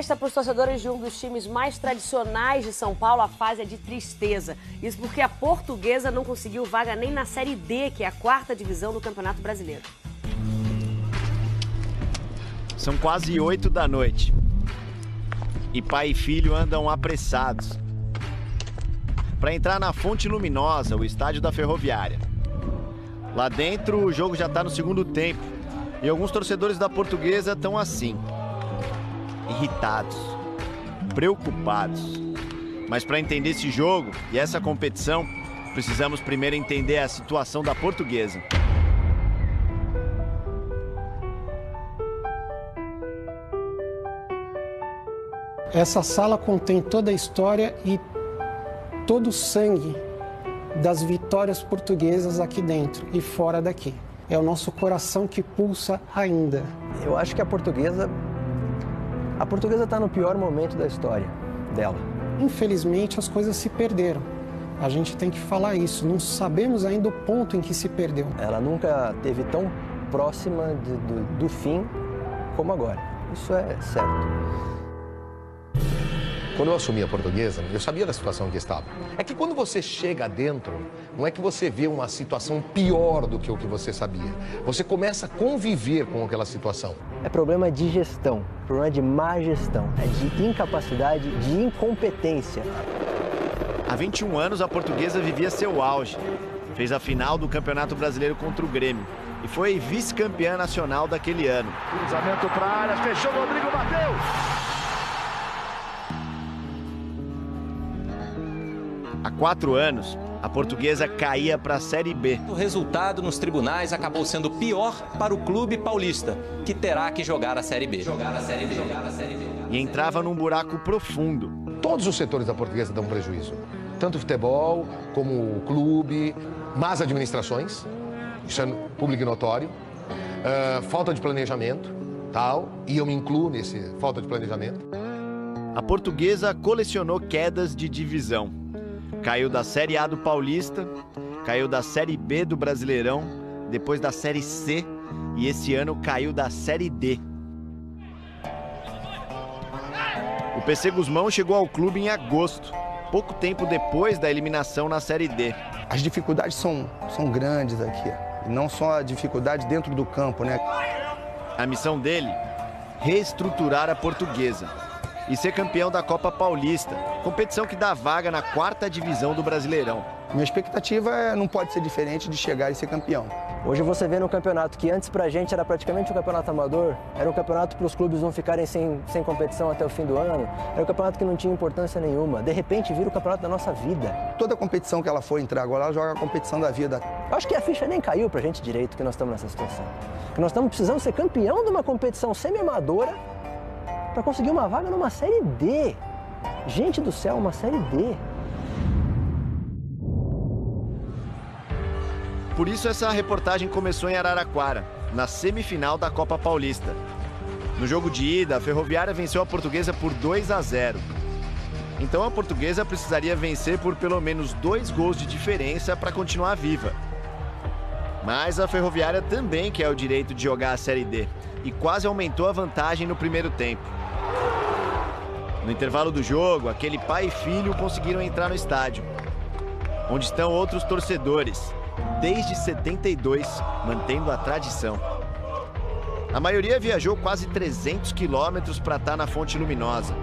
Para os torcedores de um dos times mais tradicionais de São Paulo, a fase é de tristeza. Isso porque a Portuguesa não conseguiu vaga nem na Série D, que é a 4ª divisão do Campeonato Brasileiro. São quase 8 da noite. E pai e filho andam apressados para entrar na Fonte Luminosa, o estádio da Ferroviária. Lá dentro, o jogo já está no segundo tempo. E alguns torcedores da Portuguesa estão assim, irritados, preocupados. Mas para entender esse jogo e essa competição, precisamos primeiro entender a situação da Portuguesa. Essa sala contém toda a história e todo o sangue das vitórias portuguesas aqui dentro e fora daqui. É o nosso coração que pulsa ainda. Eu acho que a Portuguesa está no pior momento da história dela. Infelizmente, as coisas se perderam. A gente tem que falar isso. Não sabemos ainda o ponto em que se perdeu. Ela nunca esteve tão próxima do fim como agora. Isso é certo. Quando eu assumi a Portuguesa, eu sabia da situação que estava. É que quando você chega dentro, não é que você vê uma situação pior do que o que você sabia. Você começa a conviver com aquela situação. É problema de gestão, problema de má gestão, é de incapacidade, de incompetência. Há 21 anos, a Portuguesa vivia seu auge. Fez a final do Campeonato Brasileiro contra o Grêmio e foi vice-campeã nacional daquele ano. Cruzamento para a área, fechou, Rodrigo bateu! Há 4 anos, a Portuguesa caía para a Série B. O resultado nos tribunais acabou sendo pior para o clube paulista, que terá que jogar a Série B. E entrava num buraco profundo. Todos os setores da Portuguesa dão prejuízo. Tanto o futebol, como o clube, más administrações, isso é público e notório, falta de planejamento, tal, e eu me incluo nesse falta de planejamento. A Portuguesa colecionou quedas de divisão. Caiu da Série A do Paulista, caiu da Série B do Brasileirão, depois da Série C e esse ano caiu da Série D. O PC Gusmão chegou ao clube em agosto, pouco tempo depois da eliminação na Série D. As dificuldades são grandes aqui, e não só a dificuldade dentro do campo, né? A missão dele, reestruturar a Portuguesa e ser campeão da Copa Paulista, competição que dá vaga na 4ª divisão do Brasileirão. Minha expectativa não pode ser diferente de chegar e ser campeão. Hoje você vê no campeonato que antes pra gente era praticamente um campeonato amador, era um campeonato para os clubes não ficarem sem competição até o fim do ano, era um campeonato que não tinha importância nenhuma. De repente vira o campeonato da nossa vida. Toda competição que ela for entrar agora, ela joga a competição da vida. Eu acho que a ficha nem caiu pra gente direito que nós estamos nessa situação. Que nós estamos precisando ser campeão de uma competição semi-amadora para conseguir uma vaga numa Série D. Gente do céu, uma Série D. Por isso essa reportagem começou em Araraquara, na semifinal da Copa Paulista. No jogo de ida, a Ferroviária venceu a Portuguesa por 2-0. Então a Portuguesa precisaria vencer por pelo menos 2 gols de diferença para continuar viva. Mas a Ferroviária também quer o direito de jogar a Série D e quase aumentou a vantagem no primeiro tempo. No intervalo do jogo, aquele pai e filho conseguiram entrar no estádio, onde estão outros torcedores, desde 72, mantendo a tradição. A maioria viajou quase 300 quilômetros para estar na Fonte Luminosa.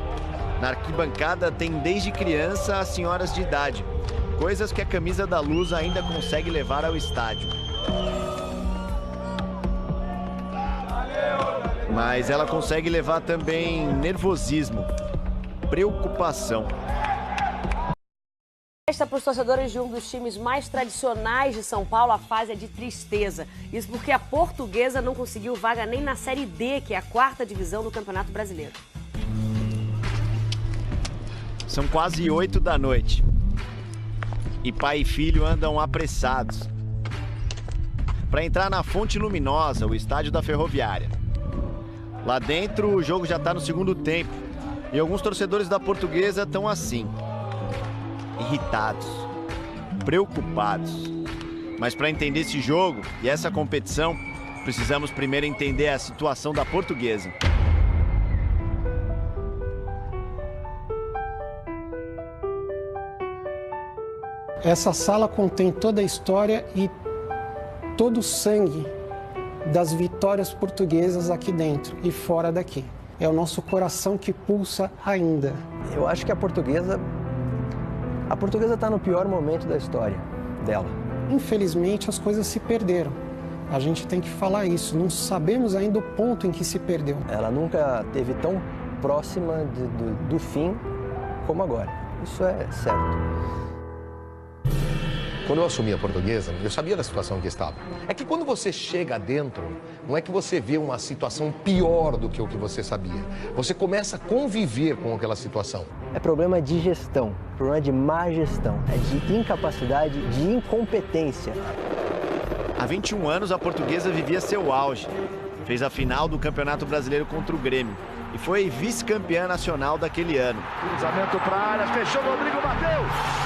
Na arquibancada tem desde criança a senhoras de idade, coisas que a camisa da Luz ainda consegue levar ao estádio. Mas ela consegue levar também nervosismo, preocupação. Para os torcedores de um dos times mais tradicionais de São Paulo, a fase é de tristeza. Isso porque a Portuguesa não conseguiu vaga nem na Série D, que é a 4ª divisão do Campeonato Brasileiro. São quase 8 da noite. E pai e filho andam apressados para entrar na Fonte Luminosa, o estádio da Ferroviária. Lá dentro, o jogo já está no segundo tempo. E alguns torcedores da Portuguesa estão assim, irritados, preocupados. Mas para entender esse jogo e essa competição, precisamos primeiro entender a situação da Portuguesa. Essa sala contém toda a história e todo o sangue das vitórias portuguesas aqui dentro e fora daqui. É o nosso coração que pulsa ainda. Eu acho que a portuguesa está no pior momento da história dela. Infelizmente, as coisas se perderam. A gente tem que falar isso. Não sabemos ainda o ponto em que se perdeu. Ela nunca esteve tão próxima do fim como agora. Isso é certo. Quando eu assumi a Portuguesa, eu sabia da situação que estava. É que quando você chega dentro, não é que você vê uma situação pior do que o que você sabia. Você começa a conviver com aquela situação. É problema de gestão, problema de má gestão, é de incapacidade, de incompetência. Há 21 anos, a Portuguesa vivia seu auge. Fez a final do Campeonato Brasileiro contra o Grêmio e foi vice-campeã nacional daquele ano. Cruzamento para a área, fechou, Rodrigo bateu!